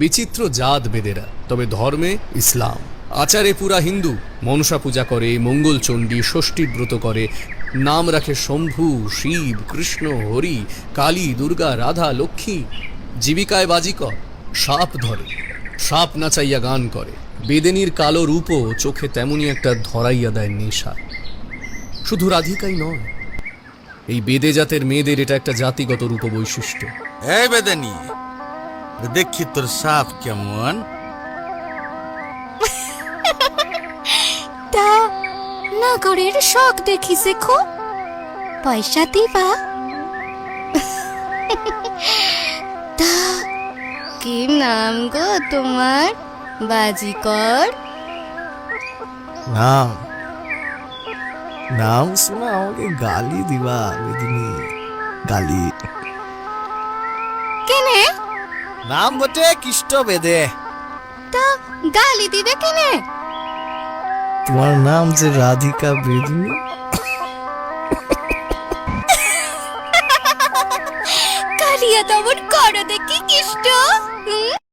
বিচিত্র জাত বেদেরা, তবে ধর্মে ইসলাম, আচারে পুরা হিন্দু। মনসা পূজা করে, মঙ্গলচণ্ডী, ষষ্ঠীর ব্রত করে, নাম রাখে শম্ভু, শিব, কৃষ্ণ, হরি, কালী, দুর্গা, রাধা, লক্ষ্মী। জীবিকায় বাজিকর, সাপ ধরে, সাপ নাচাইয়া গান করে। বেদেনীর কালো রূপও চোখে তেমনি একটা ধরাইয়া দেয় নেশা। শুধু রাধিকাই নয়, এই বেদে জাতের মেয়েদের এটা একটা জাতিগত রূপ বৈশিষ্ট্য। এই বেদেনি, দেখি তোর সাপ কেমন। তা নগরের শখ দেখি শেখো, পয়সা দিবা? তা কি নাম গো তোমার বাজিকর? নাম নাম শোনা আমাকে গালি দিবা বেদিনী, গালি। কেনে? নাম বটে কৃষ্ট বেদে। তা গালি দিবে কেনে? তোমার নাম যে রাধিকা বেদিনী। কালিয়া দমন করো দেখি কৃষ্ণ।